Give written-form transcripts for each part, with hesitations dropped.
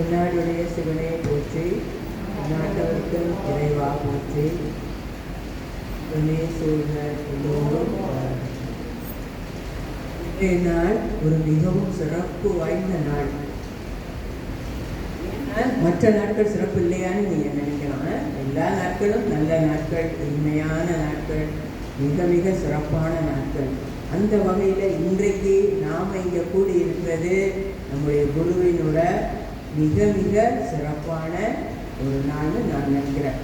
முன்னாடியுடைய சிவனை போற்றி, நாட்டவருக்கு இறைவா போற்றி, சூழ்ந்த எல்லோரும். இன்றைய நாள் ஒரு மிகவும் சிறப்பு வாய்ந்த நாள். மற்ற நாட்கள் சிறப்பு இல்லையான்னு நீங்கள் நினைக்கலாம். எல்லா நாட்களும் நல்ல நாட்கள், இனிமையான நாட்கள், மிக மிக சிறப்பான நாட்கள். அந்த வகையில் இன்றைக்கு நாம் இங்கே கூடி இருக்கிறது நம்முடைய குருவினோட மிக மிக சிறப்பான ஒரு நாள்னு நான் நினைக்கிறேன்.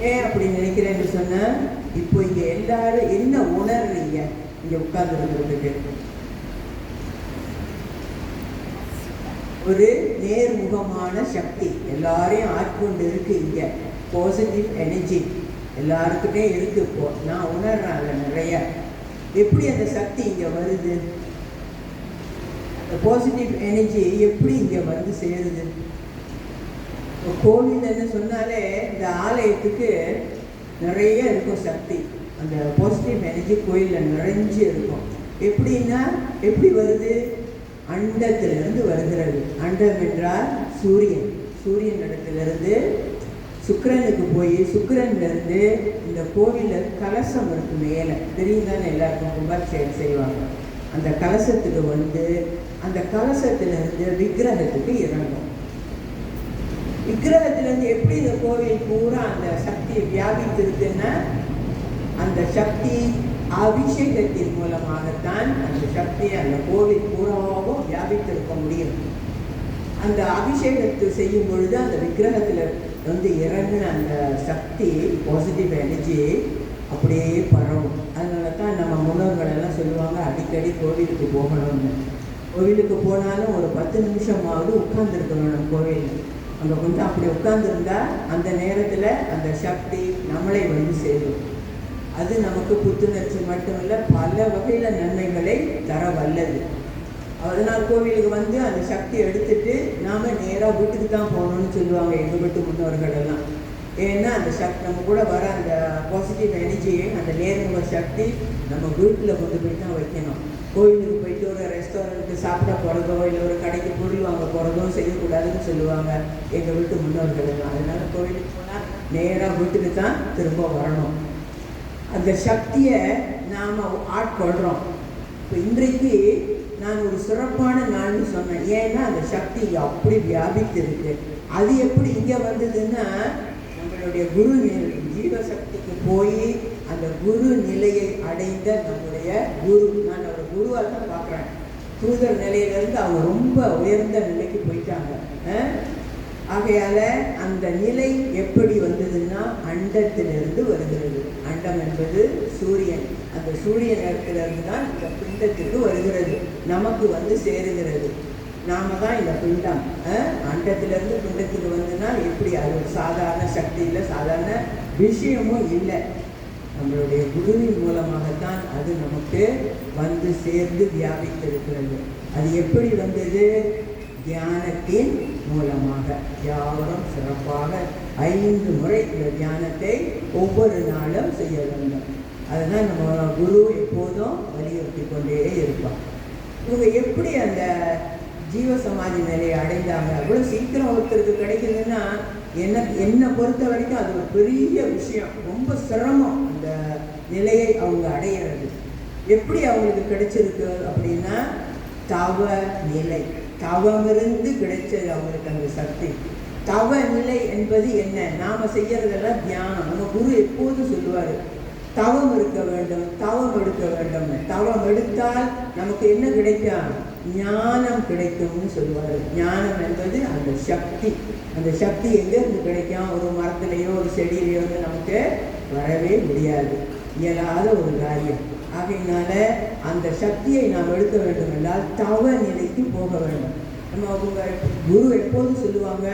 ஏன் அப்படி நினைக்கிறேன்னு சொன்னால், இப்போ இங்கே எல்லாரும் என்ன உணர்றீங்க? இங்கே உட்கார்ந்துருக்கிறதுக்கு ஒரு நேர்முகமான சக்தி எல்லாரையும் ஆட்கொண்டு இருக்கு. இங்கே பாசிட்டிவ் எனர்ஜி எல்லாருக்கிட்டே இருக்கு. இப்போ நான் உணர்றேன் அதில் நிறைய. எப்படி அந்த சக்தி இங்கே வருது? அந்த பாசிட்டிவ் எனர்ஜி எப்படி இங்கே வந்து சேருது? கோவில்னு சொன்னாலே இந்த ஆலயத்துக்கு நிறைய இருக்கும் சக்தி. அந்த பாசிட்டிவ் எனர்ஜி கோயிலில் நிறைஞ்சு இருக்கும். எப்படின்னா எப்படி வருது? அண்டத்திலிருந்து வருகிறது. அண்டம் என்றால் சூரியன். சூரியன் இடத்திலிருந்து சுக்கிரனுக்கு போய் சுக்கிரன்லேருந்து இந்த கோவிலில் கலசம் இருக்கு மேலே, தெரியுதானே? எல்லாருக்கும் கும்பாபிஷேகம் செய்வாங்க. அந்த கலசத்துக்கு வந்து அந்த கலசத்திலிருந்து விக்கிரகத்துக்கு இறங்கும். விக்கிரகத்திலேருந்து எப்படி இந்த கோவில் பூரா அந்த சக்தியை வியாபித்திருக்குன்னா, அந்த சக்தி அபிஷேகத்தின் மூலமாகத்தான் அந்த சக்தியை அந்த கோவில் பூராவும் வியாபித்திருக்க முடியும். அந்த அபிஷேகத்தை செய்யும் பொழுது அந்த விக்கிரகத்தில் வந்து இறங்கின அந்த சக்தி, பாசிட்டிவ் எனர்ஜி அப்படியே பரவும். அதனால தான் நம்ம முன்னோர்கள் எல்லாம் சொல்லுவாங்க, அடிக்கடி கோவிலுக்கு போகணும்னு. கோவிலுக்கு போனாலும் ஒரு 10 நிமிஷமாவது உட்கார்ந்துருக்க வேணும் கோவிலில். அங்கே கொஞ்சம் அப்படி உட்கார்ந்துருந்தா அந்த நேரத்தில் அந்த சக்தி நம்மளை வந்து சேரும். அது நமக்கு புத்துணர்ச்சி மட்டும் இல்லை, பல வகையில் நன்மைகளை தர வல்லது. அதனால் கோவிலுக்கு வந்து அந்த சக்தி எடுத்துட்டு நாம் நேராக வீட்டுக்கு தான் போகணும்னு சொல்லுவாங்க எங்கள் வீட்டு முன்னோர்கள் எல்லாம். ஏன்னா அந்த சக்தி நம்ம கூட வர அந்த பாசிட்டிவ் எனர்ஜியை, அந்த நேர்முக சக்தி நம்ம வீட்டில் கொண்டு போய் தான் வைக்கணும். கோவிலுக்கு போயிட்டு ஒரு ரெஸ்டாரண்ட்டுக்கு சாப்பிட போகிறதோ இல்லை ஒரு கடைக்கு பொருள் வாங்க போகிறதோ செய்யக்கூடாதுன்னு சொல்லுவாங்க எங்கள் வீட்டு முன்னோர்கள் எல்லாம். அதனால் கோவிலுக்கு போனால் நேராக வீட்டுக்கு தான் திரும்ப வரணும். அந்த சக்தியை நாம் ஆட்கொள்கிறோம். இப்போ இன்றைக்கு நான் ஒரு சிறப்பான நாள்னு சொன்னேன். ஏன்னா அந்த சக்தி அப்படி வியாபித்து இருக்கு. அது எப்படி இங்கே வந்ததுன்னா, நம்மளுடைய குரு ஜீவசக்திக்கு போய் அந்த குரு நிலையை அடைந்த நம்முடைய குரு, நான் ஒரு குருவாக தான் பார்க்குறேன். தூதர் நிலையிலேருந்து அவங்க ரொம்ப உயர்ந்த நிலைக்கு போயிட்டாங்க. ஆகையால் அந்த நிலை எப்படி வந்ததுன்னா அண்டத்திலிருந்து வருகிறது. அண்டம் என்பது சூரியன். அந்த சூரிய நேரத்திலிருந்து தான் இந்த பிண்டத்துக்கு வருகிறது, நமக்கு வந்து சேருகிறது. நாம தான் இந்த பிண்டம். அண்டத்திலிருந்து பிண்டத்துக்கு வந்துன்னா எப்படி? அது ஒரு சாதாரண சக்தி இல்லை, சாதாரண விஷயமும் இல்லை. நம்மளுடைய குருவின் மூலமாகத்தான் அது நமக்கு வந்து சேர்ந்து வியாபித்திருக்கிறது. அது எப்படி வந்தது? தியானத்தின் மூலமாக. யாவரும் சிறப்பாக 5 முறை இந்த தியானத்தை ஒவ்வொரு நாளும் செய்ய வேண்டும். அதுதான் நம்ம குரு எப்போதும் வலியுறுத்தி கொண்டே இருப்பார். இவங்க எப்படி அந்த ஜீவசமாதி நிலையை அடைந்தாங்க? அவ்வளோ சீக்கிரம் ஒருத்தருக்கு கிடைக்குதுன்னா என்னை பொறுத்த வரைக்கும் அது ஒரு பெரிய விஷயம். ரொம்ப சிரமம் அந்த நிலையை அவங்க அடையிறது. எப்படி அவங்களுக்கு கிடைச்சிருக்கு அப்படின்னா, தவ நிலை. தவமிருந்து கிடைச்சது அவங்களுக்கு அந்த சக்தி. தவ நிலை என்பது என்ன? நாம் செய்யறதெல்லாம் தியானம். நம்ம குரு எப்போதும் சொல்லுவார், தவம் இருக்க வேண்டும், தவம் எடுக்க வேண்டும். தவம் எடுத்தால் நமக்கு என்ன கிடைக்கும்? ஞானம் கிடைக்கும்னு சொல்லுவார். ஞானம் என்பது அந்த சக்தி. அந்த சக்தி எங்கேருந்து கிடைக்கும்? ஒரு மரத்துலேயோ ஒரு செடியிலையோ வந்து நமக்கு வரவே முடியாது, இயலாத ஒரு காரியம். ஆகையினால அந்த சக்தியை நாம் எடுக்க வேண்டும் என்றால் தவ நிலைக்கு போக வேண்டும். நம்ம அவங்க குரு எப்போதும் சொல்லுவாங்க,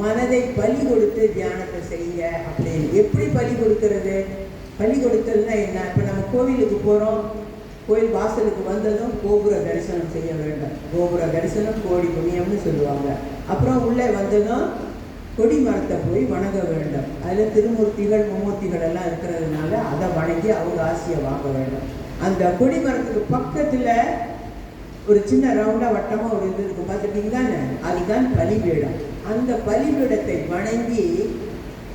மனதை பலி கொடுத்து தியானத்தை செய்ய அப்படின்னு. எப்படி பலி கொடுக்கறது? பலி கொடுத்ததுன்னா என்ன? இப்போ நம்ம கோவிலுக்கு போகிறோம், கோயில் வாசலுக்கு வந்ததும் கோபுர தரிசனம் செய்ய வேண்டும். கோபுர தரிசனம் கோடி புண்ணியம்னு சொல்லுவாங்க. அப்புறம் உள்ளே வந்ததும் கொடி மரத்தை போய் வணங்க வேண்டும். அதில் திருமூர்த்திகள் மும்மூர்த்திகள் எல்லாம் இருக்கிறதுனால அதை வணங்கி அவங்க ஆசையை வாங்க வேண்டும். அந்த கொடி மரத்துக்கு பக்கத்தில் ஒரு சின்ன ரவுண்டாக வட்டமாக ஒரு இது இருக்கும் பார்த்துட்டீங்க தானே, அதுதான் பலிபீடம். அந்த பலிபீடத்தை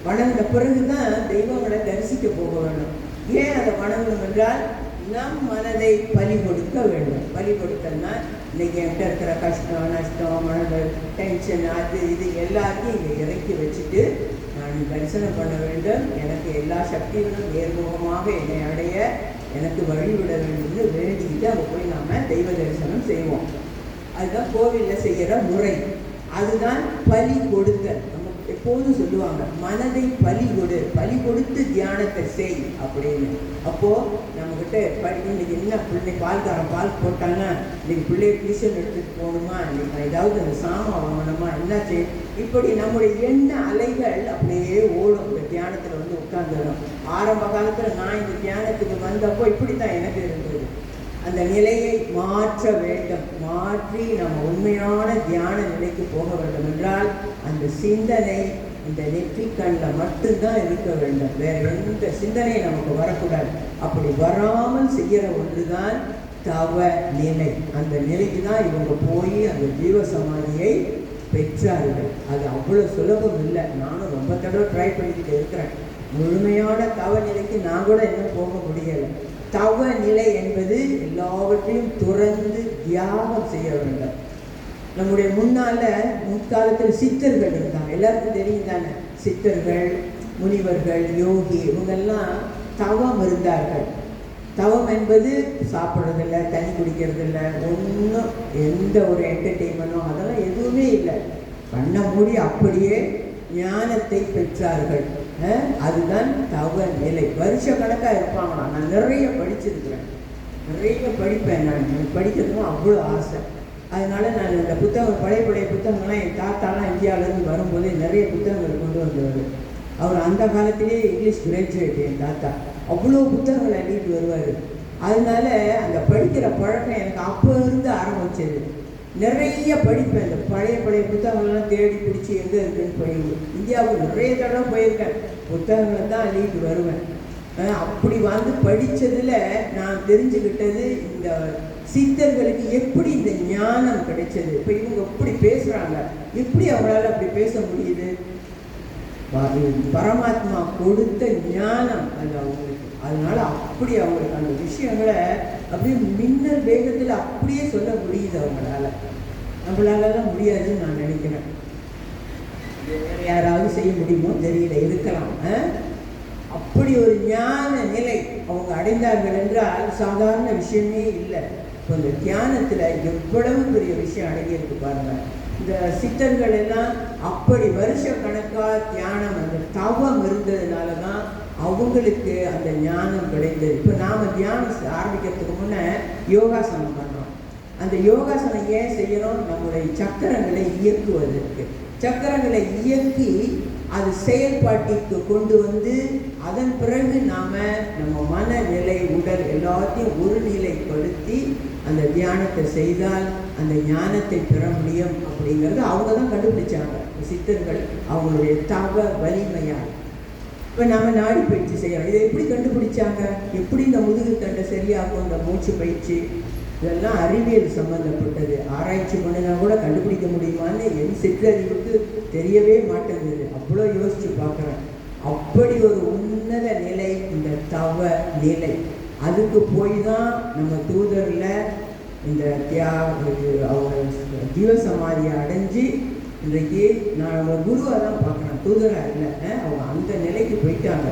வணங்கின பிறகுதான் தெய்வங்களை தரிசிக்க போக வேண்டும். ஏன் அதை வணங்கணும் என்றால் நம் மனதை பலி கொடுக்க வேண்டும். பலி கொடுத்தோம்னா இன்னைக்கு என்கிட்ட இருக்கிற கஷ்டம், நஷ்டம், மனது டென்ஷன், அது இது எல்லாத்தையும் இங்கே இறக்கி வச்சுட்டு நான் தரிசனம் பண்ண வேண்டும். எனக்கு எல்லா சக்திகளும் நேர்முகமாக என்னை அடைய எனக்கு வழிவிட வேண்டும்னு வேண்டிக்கிட்டு அங்கே போய் நாம் தெய்வ தரிசனம் செய்வோம். அதுதான் கோவிலில் செய்கிற முறை. அதுதான் பலி கொடுத்தல். எப்போதும் சொல்லுவாங்க, மனதை பலி கொடுத்து தியானத்தை செய் அப்படின்னு. அப்போது நம்மக்கிட்ட இன்னைக்கு என்ன பிள்ளை பால் போட்டாங்கன்னா இன்னைக்கு பிள்ளைய டியூஷன் எடுத்துகிட்டு போகணுமா, இன்னைக்கு ஏதாவது அந்த சாமான் வாங்கணுமா, என்ன செய், இப்படி நம்முடைய எண்ண அலைகள் அப்படியே ஓடும். இந்த தியானத்தில் வந்து உட்காந்துடும். ஆரம்ப காலத்தில் நான் இந்த தியானத்துக்கு வந்தப்போ இப்படித்தான் எனக்கு இருந்தது. அந்த நிலையை மாற்ற வேண்டும். மாற்றி நம்ம உண்மையான தியான நிலைக்கு போக வேண்டும் என்றால் அந்த சிந்தனை இந்த நெற்றிக்கண்ணில் மட்டும்தான் இருக்க வேண்டும். வேற எந்த சிந்தனை நமக்கு வரக்கூடாது. அப்படி வராமல் செய்கிற ஒன்றுதான் தவ நிலை. அந்த நிலைக்கு தான் இவங்க போய் அந்த ஜீவ சமாதியை பெற்றார்கள். அது அவ்வளோ சுலபம் இல்லை. நானும் ரொம்ப தடவை ட்ரை பண்ணிக்கிட்டு இருக்கிறேன். முழுமையான தவ நிலைக்கு நான் கூட இன்னும் போக முடியலை. தவ நிலை என்பது எல்லாவற்றையும் துறந்து தியாகம் செய்ய வேண்டும். நம்முடைய முற்காலத்தில் சித்தர்கள் இருந்தாங்க. எல்லாருக்கும் தெரியும் தானே, சித்தர்கள், முனிவர்கள், யோகி, இவங்கெல்லாம் தவம் இருந்தார்கள். தவம் என்பது சாப்பிட்றதில்லை, தண்ணி குடிக்கிறதில்லை, ஒன்றும் எந்த ஒரு என்டர்டெயின்மெண்ட்டும் அதெல்லாம் எதுவுமே இல்லை. கண்ணை மூடி அப்படியே ஞானத்தை பெற்றார்கள். அதுதான் தவ நிலை. வருஷ கணக்காக இருப்பாங்களாம். நான் நிறைய படிச்சிருக்கிறேன், நிறைய படிப்பேன். நான் படிக்கிறதுக்கும் அவ்வளோ ஆசை. அதனால நான் இந்த புத்தகம் பழைய புத்தகங்கள்லாம் என் தாத்தாலாம் இந்தியாவிலேருந்து வரும்போது நிறைய புத்தகங்கள் கொண்டு வந்தவர். அவர் அந்த காலத்திலே இங்கிலீஷ் கிராஜுவேட். என் தாத்தா அவ்வளோ புத்தகங்கள் அள்ளிட்டு வருவார். அதனால அந்த படிக்கிற பழக்கம் எனக்கு அப்போ இருந்து ஆரம்பிச்சது. நிறைய படிப்பேன். இந்த பழைய புத்தகங்கள்லாம் தேடி பிடிச்சி எங்கே இருக்குன்னு போயிருந்தேன். இந்தியாவுக்கு நிறைய தடவை போயிருக்கேன். புத்தகங்களை தான் அள்ளிட்டு வருவேன். அப்படி வந்து படித்ததில் நான் தெரிஞ்சுக்கிட்டது இந்த சித்தர்களுக்கு எப்படி இந்த ஞானம் கிடைச்சது. இப்போ இவங்க எப்படி பேசுகிறாங்க, எப்படி அவங்களால அப்படி பேச முடியுது? பரமாத்மா கொடுத்த ஞானம் அது அவங்களுக்கு. அதனால அப்படி அவங்களுக்கு அந்த விஷயங்களை அப்படியே மின்னல் வேகத்தில் அப்படியே சொல்ல முடியுது அவங்களால. நம்மளாலலாம் முடியாதுன்னு நான் நினைக்கிறேன். வேறு யாராவது செய்ய முடியுமோ தெரியல, இருக்கலாம். அப்படி ஒரு ஞான நிலை அவங்க அடைந்தார்கள் என்றால் சாதாரண விஷயமே இல்லை. இப்போ இந்த தியானத்தில் எவ்வளவு பெரிய விஷயம் அடங்கியிருக்கு பாருங்கள். இந்த சித்தர்கள் எல்லாம் அப்படி வருஷ கணக்காக தியானம், அந்த தவம் இருந்ததுனால தான் அவங்களுக்கு அந்த ஞானம் கிடைத்தது. இப்போ நாம் தியானம் ஆரம்பிக்கிறதுக்கு முன்னே யோகாசனம் பண்ணுறோம். அந்த யோகாசனம் ஏன் செய்யணும்? நம்முடைய சக்கரங்களை இயக்குவதற்கு. சக்கரங்களை இயக்கி அது செயல்பாட்டிற்கு கொண்டு வந்து அதன் பிறகு நாம் நம்ம மனநிலை, உடல் எல்லாத்தையும் ஒரு நிலைப்படுத்தி அந்த தியானத்தை செய்தால் அந்த ஞானத்தை பெற முடியும். அப்படிங்கிறது அவங்க தான் கண்டுபிடிச்சாங்க, சித்தர்கள், அவங்களுடைய தவ வலிமையால். இப்போ நாம் நாடி பயிற்சி செய்யலாம். இதை எப்படி கண்டுபிடிச்சாங்க? எப்படி இந்த முதுகு தண்டை சரியாகும், இந்த மூச்சு பயிற்சி, இதெல்லாம் அறிவியல் சம்மந்தப்பட்டது. ஆராய்ச்சி பண்ணினா கூட கண்டுபிடிக்க முடியுமான்னு என் சிற்றறிவுக்கு தெரியவே மாட்டேங்குது. அவ்வளோ யோசித்து பார்க்குறேன். அப்படி ஒரு உன்னத நிலை இந்த தவ நிலை. அதுக்கு போய் தான் நம்ம தூதரில் இந்த அவங்க ஜீவசமாதியை அடைஞ்சு இன்றைக்கு நான் அவங்க குருவாக தான் பார்க்குறேன், தூதராக இல்லை. அவங்க அந்த நிலைக்கு போயிட்டாங்க.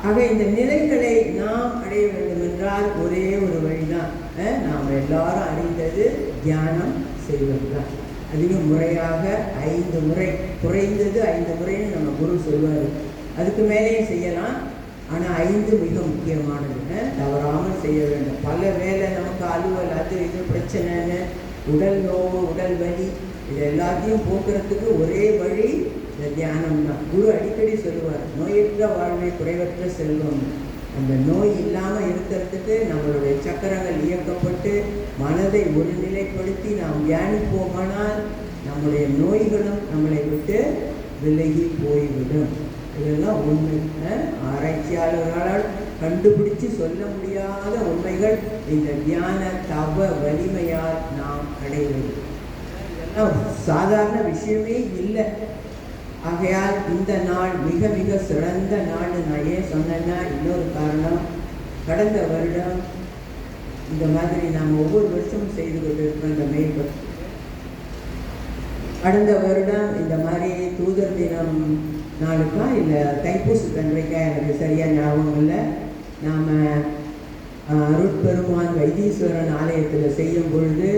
ஆக இந்த நிலைகளை நாம் அடைய வேண்டும் என்றால் ஒரே ஒரு வழிதான். நாம் எல்லாரும் அறிந்தது தியானம் செய்வது தான். அதிகம் முறையாக 5 முறை, குறைந்தது 5 முறைன்னு நம்ம குரு சொல்வார். அதுக்கு மேலேயும் செய்யலாம், ஆனால் 5 மிக முக்கியமானது. தவறாமல் செய்ய வேண்டும். பல வேலை நமக்கு அலுவல், அது இது பிரச்சனைன்னு, உடல் நோவு, உடல் வலி, இது எல்லாத்தையும் போக்குறதுக்கு ஒரே வழி இந்த தியானம் தான். குரு அடிக்கடி சொல்லுவார், நோயற்ற வாழ்வை குறைவற்ற செல்வம். அந்த நோய் இல்லாமல் இருக்கிறதுக்கு நம்மளுடைய சக்கரங்கள் இயக்கப்பட்டு மனதை ஒருநிலைப்படுத்தி நாம் தியானிப்போமானால் நம்முடைய நோய்களும் நம்மளை விட்டு விலகி போய்விடும். இதெல்லாம் உண்மை. ஆராய்ச்சியாளர்களால் கண்டுபிடிச்சு சொல்ல முடியாத உண்மைகள் இந்த தியான தவ வலிமையால் நாம் அடைவது. இதெல்லாம் சாதாரண விஷயமே இல்லை. ஆகையால் இந்த நாள் மிக மிக சிறந்த நாள். நான் ஏன் சொன்னேன்னா, இன்னொரு காரணம், கடந்த வருடம் இந்த மாதிரி நாம் ஒவ்வொரு வருஷமும் செய்து கொண்டு இருக்கிறோம். இந்த மே கடந்த வருடம் இந்த மாதிரி தூதர் தினம் நாளுக்கா இல்லை தைப்பூசத்தன்றைக்கா எனக்கு சரியாக ஞாபகம் இல்லை, நாம் அருட்பெருமான் வைத்தீஸ்வரன் ஆலயத்தில் செய்யும் பொழுது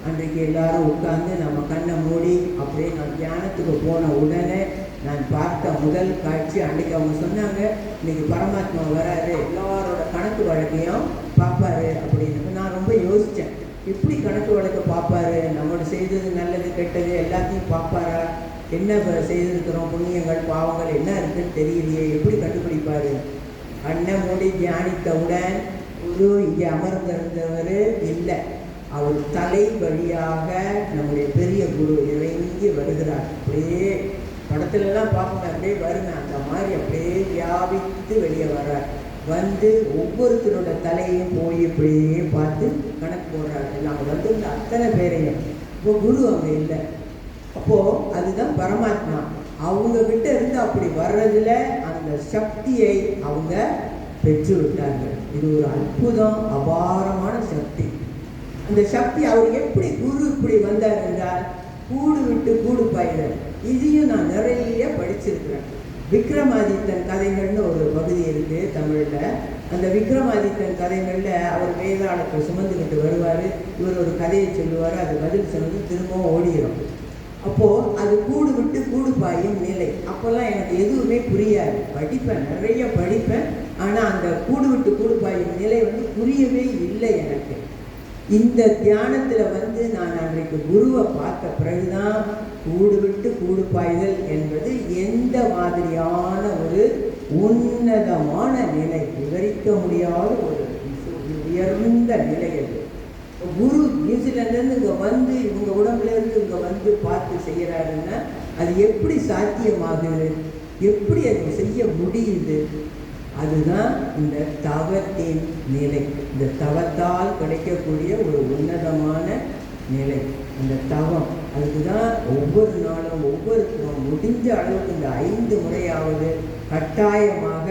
அன்றைக்கு எல்லாரும் உட்கார்ந்து நம்ம கண்ணை மூடி அப்படியே நான் தியானத்துக்கு போன உடனே நான் பார்த்த முதல் காட்சி, அன்றைக்கு அவங்க சொன்னாங்க, இன்னைக்கு பரமாத்மா வராரு, எல்லாரோட கணக்கு வழக்கையும் பார்ப்பாரு அப்படின்னு. நான் ரொம்ப யோசித்தேன், எப்படி கணக்கு வழக்கு பார்ப்பாரு? நம்மளோட செய்தது நல்லது கெட்டது எல்லாத்தையும் பார்ப்பாரா? என்ன செய்திருக்கிறோம், புண்ணியங்கள் பாவங்கள் என்ன இருக்குன்னு தெரியலையே, எப்படி கண்டுபிடிப்பாரு? கண்ணை மூடி தியானித்தவுடன் குரு இங்கே அமர்ந்திருந்தவர் இல்லை, அவர் தலை வழியாக நம்முடைய பெரிய குரு இறங்கி வருகிறார். அப்படியே படத்துலலாம் பார்க்கணும், அப்படியே வருங்க, அந்த மாதிரி அப்படியே வியாபித்து வெளியே வர்றார். வந்து ஒவ்வொருத்தரோட தலையும் போய் இப்படியே பார்த்து கணக்கு போடுறாரு. எல்லாம் வந்து இந்த அத்தனை பேரையும். இப்போ குரு அங்கே இல்லை, அப்போது அதுதான் பரமாத்மா. அவங்க கிட்ட இருந்து அப்படி வர்றதுல அந்த சக்தியை அவங்க பெற்று விட்டார்கள். இது ஒரு அற்புதம், அபாரமான சக்தி. அந்த சக்தி அவர் எப்படி குரு இப்படி வந்தார் என்றால், கூடு விட்டு கூடு பாய்கிறார். இதையும் நான் நிறைய படிச்சிருக்கிறேன். விக்ரமாதித்தன் கதைகள்னு ஒரு பகுதி இருக்குது தமிழில். அந்த விக்ரமாதித்தன் கதைகளில் அவர் வேதாளத்தை சுமந்துக்கிட்டு வருவார், இவர் ஒரு கதையை சொல்லுவார், அது பதில் சொன்னது திரும்பவும் ஓடிடும். அப்போது அது கூடு விட்டு கூடு பாயும் நிலை. அப்போல்லாம் எனக்கு எதுவுமே புரியாது, படிப்பேன், நிறைய படிப்பேன், ஆனால் அந்த கூடு விட்டு கூடு பாயும் நிலை வந்து புரியவே இல்லை எனக்கு. இந்த தியானத்தில் வந்து நான் அன்றைக்கு குருவை பார்த்த பிறகுதான் கூடு விட்டு கூடு பாய்தல் என்பது எந்த மாதிரியான ஒரு உன்னதமான நிலை, விவரிக்க முடியாத ஒரு உயர்ந்த நிலை. அது குரு நியூசிலாந்துலேருந்து இங்கே வந்து இவங்க உடம்புலேருந்து இங்கே வந்து பார்த்து செய்கிறாருன்னா அது எப்படி சாத்தியமாகுது, எப்படி அது செய்ய முடியுது? அதுதான் இந்த தவத்தின் நிலை. இந்த தவத்தால் கிடைக்கக்கூடிய ஒரு உன்னதமான நிலை அந்த தவம். அதுக்கு தான் ஒவ்வொரு நாளும் ஒவ்வொருத்தரும் முடிஞ்ச அளவுக்கு இந்த 5 முறையாவது கட்டாயமாக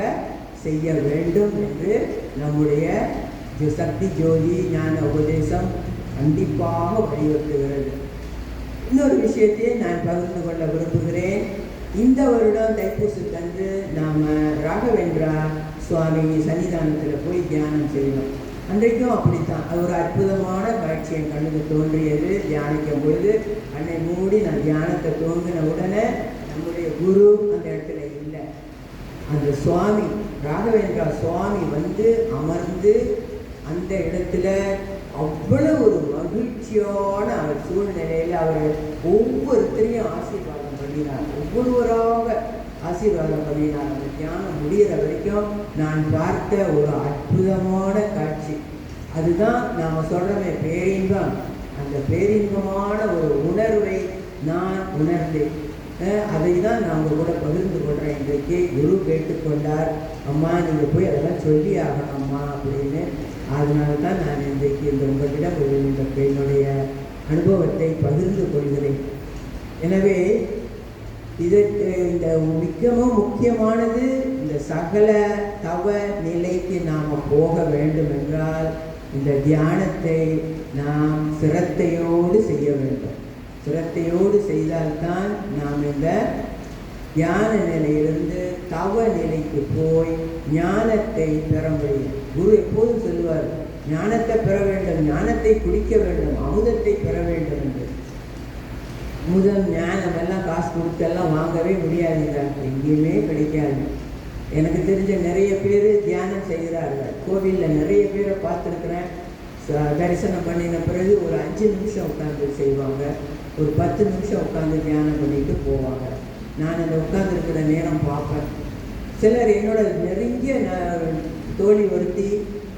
செய்ய வேண்டும் என்று நம்முடைய சக்தி ஜோதி ஞான உபதேசம் கண்டிப்பாக வலியுறுத்துகிறது. இன்னொரு விஷயத்தையே நான் பகிர்ந்து கொள்ள விரும்புகிறேன். இந்த வருடம் தைப்பூசத்தன்று நாம் ராகவேந்திரா சுவாமி சன்னிதானத்தில் போய் தியானம் செய்யணும். அன்றைக்கும் அப்படித்தான், அது ஒரு அற்புதமான காட்சி என் கண்ணுக்கு தோன்றியது. தியானிக்கும் பொழுது அன்னை மூடி நான் தியானத்தை தோன்றின உடனே நம்முடைய குரு அந்த இடத்துல இல்லை. அந்த சுவாமி ராகவேந்திரா சுவாமி வந்து அமர்ந்து அந்த இடத்துல அவ்வளவு ஒரு மகிழ்ச்சியான அவர் சூழ்நிலையில் அவர் ஒவ்வொருத்தரையும் ஆசீர்வாதம் பண்ணினார், ஒவ்வொருவராக ஆசீர்வாதம் பண்ணினார். அந்த தியானம் முடிகிற வரைக்கும் நான் பார்த்த ஒரு அற்புதமான காட்சி. அதுதான் நாம் சொல்கிறோமே பேரின்பம். அந்த பேரின்பமான ஒரு உணர்வை நான் உணர்ந்தேன். அதை தான் நான் உங்கள் கூட பகிர்ந்து கொள்கிறேன். இன்றைக்கு குரு கேட்டுக்கொண்டார், அம்மா நீங்கள் போய் அதெல்லாம் சொல்லி ஆகணும்மா அப்படின்னு. அதனால தான் நான் இன்றைக்கு இந்த உங்களிடம் என்னுடைய அனுபவத்தை பகிர்ந்து கொள்கிறேன். எனவே இதற்கு இந்த மிகவும் முக்கியமானது, இந்த சகல தவ நிலைக்கு நாம் போக வேண்டும் என்றால் இந்த தியானத்தை நாம் சிரத்தையோடு செய்ய வேண்டும். சிரத்தையோடு செய்தால்தான் நாம் இந்த தியான நிலையிலிருந்து தவ நிலைக்கு போய் ஞானத்தை பெற முடியும். குரு எப்போதும் சொல்லுவார், ஞானத்தை பெற வேண்டும், ஞானத்தை குடிக்க வேண்டும், அமுதத்தை பெற வேண்டும் என்று. அமுதம் ஞானம் எல்லாம் காசு கொடுத்தெல்லாம் வாங்கவே முடியாதுங்க, எங்கேயுமே கிடைக்காது. எனக்கு தெரிஞ்ச நிறைய பேர் தியானம் செய்கிறார்கள். கோவிலில் நிறைய பேரை பார்த்துருக்குறேன். தரிசனம் பண்ணின பிறகு ஒரு 5 நிமிஷம் உட்காந்து செய்வாங்க, ஒரு 10 நிமிஷம் உட்காந்து தியானம் பண்ணிட்டு போவாங்க. நான் அந்த உட்காந்துருக்கிற நேரம் பார்ப்பேன். சிலர் என்னோட நெருங்கிய தோழி ஒருத்தி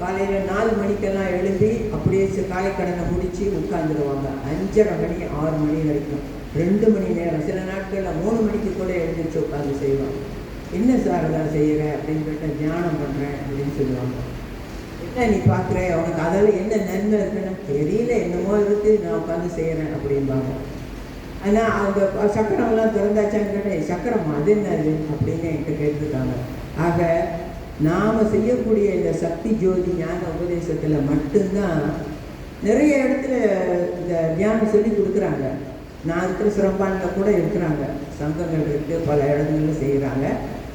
காலையில் 4 மணிக்கெல்லாம் எழும்பி அப்படியே காலைக்கடனை முடித்து உட்காந்துருவாங்க. 5:30 மணி 6 மணி வரைக்கும் 2 மணி நேரம், சில நாட்களில் 3 மணிக்கு கூட எழுந்திரிச்சு உட்காந்து செய்வாங்க. என்ன சார் தான் செய்கிறேன் அப்படின்னு கேட்டால் தியானம் பண்ணுறேன் அப்படின்னு சொல்லுவாங்க. என்ன நீ பார்க்குற, உனக்கு அதில் என்ன நன்மை இருக்குன்னு தெரியல, என்னமோ இருக்கு, நான் உட்காந்து செய்கிறேன் அப்படிம்பாங்க. ஆனால் அந்த சக்கரம்லாம் திறந்தாச்சான்னு கேட்டேன், சக்கரம் அது என்னது அப்படின்னு என்கிட்ட கேட்டிருக்காங்க. ஆக நாம் செய்யக்கூடிய இந்த சக்தி ஜோதி ஞான உபதேசத்தில் மட்டும்தான் நிறைய இடத்துல இந்த தியானம் சொல்லி கொடுக்குறாங்க. நான் இருக்கிற சிறப்பானில் கூட இருக்கிறாங்க, சங்கங்கள் இருக்குது, பல இடங்களில் செய்கிறாங்க.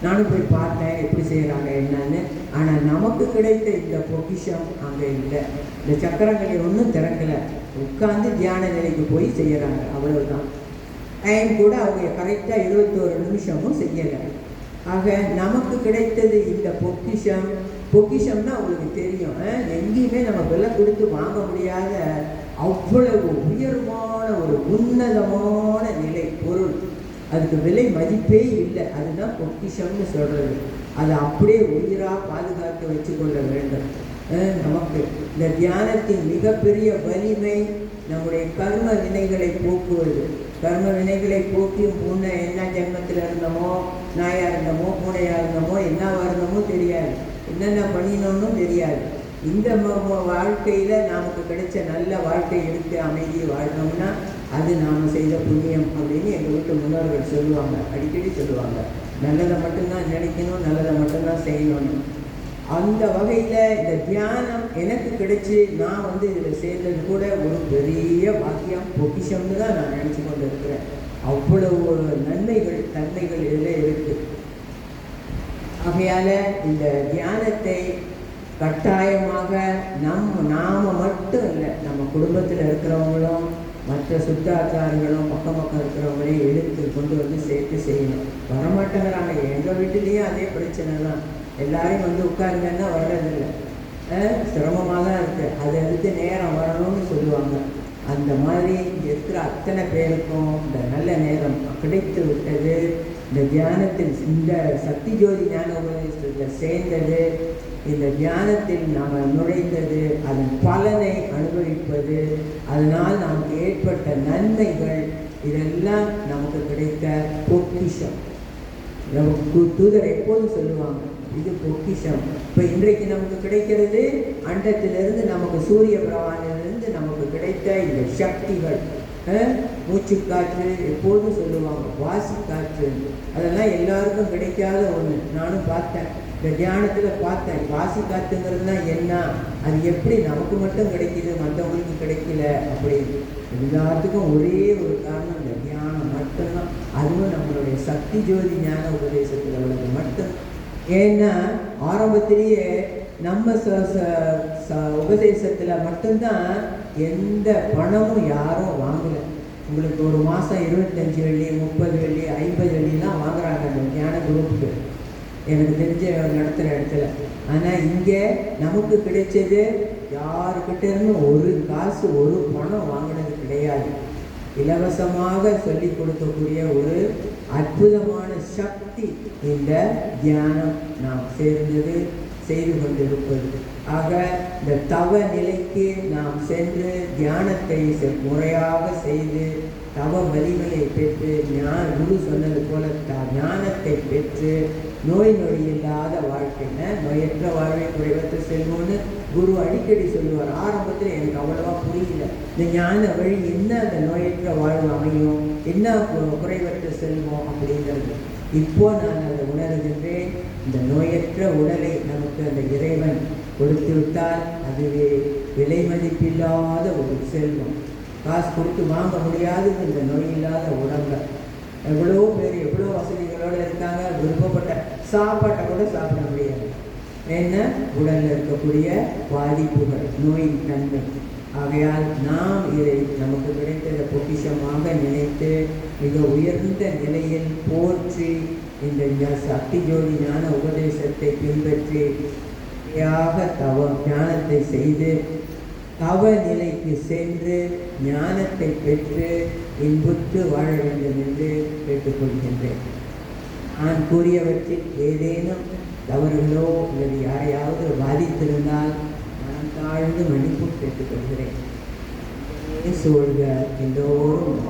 நானும் போய் பார்த்தேன் எப்படி செய்கிறாங்க என்னன்னு. ஆனால் நமக்கு கிடைத்த இந்த பொக்கிஷம் அங்கே இல்லை. இந்த சக்கரங்களை ஒன்றும் திறக்கலை, உட்காந்து தியான நிலைக்கு போய் செய்கிறாங்க, அவ்வளவுதான். டைம் கூட அவங்க கரெக்டாக 21 நிமிஷமும் செய்யலை. ஆக நமக்கு கிடைத்தது இந்த பொக்கிஷம். பொக்கிஷம்னா அவங்களுக்கு தெரியும், எங்கேயுமே நம்ம விலை கொடுத்து வாங்க முடியாத அவ்வளவு உயர்வான ஒரு உன்னதமான நிலை பொருள். அதுக்கு விலை மதிப்பே இல்லை. அதுதான் பொக்கிஷம்னு சொல்கிறது. அதை அப்படியே உயிராக பாதுகாத்து வச்சு கொள்ள வேண்டும். நமக்கு இந்த தியானத்தின் மிகப்பெரிய வலிமை நம்முடைய கர்ம வினைகளை போக்குவது. கர்ம வினைகளை போக்கியும் முன்ன என்ன ஜென்மத்தில் இருந்தோமோ, நாயாக இருந்தோமோ, பூனையாக இருந்தோமோ, என்னவாக இருந்தோமோ தெரியாது, என்னென்ன பண்ணினோம்னும் தெரியாது. இந்த வாழ்க்கையில் நமக்கு கிடைச்ச நல்ல வாழ்க்கை எடுத்து அமைதியை வாழணும்னா அது நாம் செய்த புண்ணியம் அப்படின்னு எங்கள் வீட்டு முன்னோர்கள் சொல்லுவாங்க, அடிக்கடி சொல்லுவாங்க. நல்லதை மட்டும்தான் நினைக்கணும், நல்லதை மட்டும்தான் செய்யணும்னு. அந்த வகையில் இந்த தியானம் எனக்கு கிடைச்சி நான் இதில் சேர்ந்தது கூட ஒரு பெரிய பாக்கியம், பொக்கிஷம்னு தான் நான் நினச்சி கொண்டு இருக்கிறேன். அவ்வளவு ஒரு நன்மைகள் தன்மைகள் இதில் இருக்குது. ஆகையால் இந்த தியானத்தை கட்டாயமாக நாம் மட்டும் இல்லை, நம்ம குடும்பத்தில் இருக்கிறவங்களும் மற்ற சுத்தாச்சாரங்களும் பக்கம் இருக்கிறவங்களையும் எடுத்து கொண்டு சேர்த்து செய்யணும். வரமாட்டேங்கிறாங்க. எங்கள் வீட்டிலையும் அதே பிரச்சனை தான். எல்லாரையும் உட்காருங்கன்னா வர்றதில்லை, சிரமமாக தான் இருக்குது. அது அதுக்கு நேரம் வரணும்னு சொல்லுவாங்க. அந்த மாதிரி இருக்கிற அத்தனை பேருக்கும் இந்த நல்ல நேரம் கிடைத்து விட்டது. இந்த தியானத்தில் இந்த சக்தி ஜோதி ஞான உபதேசத்தில் சேர்ந்தது, இந்த தியானத்தில் நாம் நுழைந்தது, அதன் பலனை அனுபவிப்பது, அதனால் நமக்கு ஏற்பட்ட நன்மைகள், இதெல்லாம் நமக்கு கிடைத்த பொக்கிஷம். நமக்கு தூதர் எப்போதும் சொல்லுவாங்க, இது பொக்கிஷம். இப்போ இன்றைக்கு நமக்கு கிடைக்கிறது அண்டத்திலிருந்து, நமக்கு சூரிய பிரவானிலிருந்து நமக்கு கிடைத்த இந்த சக்திகள். மூச்சு காற்று எப்போதும் சொல்லுவாங்க, வாசி காற்று, அதெல்லாம் எல்லாருக்கும் கிடைக்காத ஒன்று. நானும் பார்த்தேன், இந்த தியானத்தில் பார்த்தேன். வாசி காற்றுங்கிறதுனா என்ன, அது எப்படி நமக்கு மட்டும் கிடைக்கிது மற்றவங்களுக்கு கிடைக்கல அப்படின்னு. எல்லாத்துக்கும் ஒரே ஒரு காரணம், இந்த தியானம் மட்டும்தான். அதுவும் நம்மளுடைய சக்தி ஜோதி ஞான உபதேசத்தில் உள்ளது மட்டும். ஏன்னா ஆரம்பத்திலேயே நம்ம உபதேசத்தில் மட்டும்தான் எந்த பணமும் யாரும் வாங்கலை. உங்களுக்கு ஒரு மாதம் 25 வெள்ளி, 30 வெள்ளி, 50 வெள்ளிலாம் வாங்குறாங்க அந்த ஞான குரூப்புக்கு, எனக்கு தெரிஞ்ச நடத்துகிற இடத்துல. ஆனால் இங்கே நமக்கு கிடைச்சது யாருக்கிட்ட இருந்து ஒரு காசு, ஒரு பணம் வாங்கினது கிடையாது. இலவசமாக சொல்லி கொடுக்கக்கூடிய ஒரு அற்புதமான சக்தி இந்த தியானம் நாம் சேர்ந்தது, செய்து கொண்டிருப்பது. ஆக இந்த தவ நிலைக்கு நாம் சென்று தியானத்தை முறையாக செய்து தவ வலிமையை பெற்று, குரு சொன்னது போல ஞானத்தை பெற்று நோய் நொடி இல்லாத வாழ்க்கைன்னு, நோயற்ற வாழ்வை குறைவற்ற செல்வம்னு குரு அடிக்கடி சொல்லுவார். ஆரம்பத்தில் எனக்கு அவ்வளவா புரியல, இந்த ஞான வழி என்ன, அந்த நோயற்ற வாழ்வு அமையும், என்ன குறைவற்ற செல்வம் அப்படிங்கிறது. இப்போ நான் அதை உணர்கின்றேன். இந்த நோயற்ற உடலை நமக்கு அந்த இறைவன் கொடுத்து விட்டால் அதுவே விலை மதிப்பில்லாத ஒரு செல்வம். காசு கொடுத்து வாங்க முடியாது இந்த நோய் இல்லாத உடம்பை. எவ்வளோ பேர் எவ்வளோ வசதிகளோடு இருக்காங்க, விருப்பப்பட்ட சாப்பாட்டை கூட சாப்பிட முடியாது. ஏன்னா உடலில் இருக்கக்கூடிய பாதிப்புகள், நோயின் தன்மை. ஆகையால் நாம் இதை நமக்கு கிடைத்த பொக்கிஷமாக நினைத்து மிக உயர்ந்த நிலையில் போற்றி இந்த சக்தி ஜோதி ஞான உபதேசத்தை பின்பற்றி ஞானத்தை செய்து தவ நிலைக்கு சென்று ஞானத்தை பெற்று இன்புற்று வாழ வேண்டும் என்று கேட்டுக்கொள்கின்றேன். நான் கூறியவற்றில் ஏதேனும் தவறுகளோ அல்லது யாரையாவது பாதித்திருந்தால் நான் தாழ்ந்து மன்னிப்பு கேட்டுக்கொள்கிறேன். சூழ்க எல்லோரும்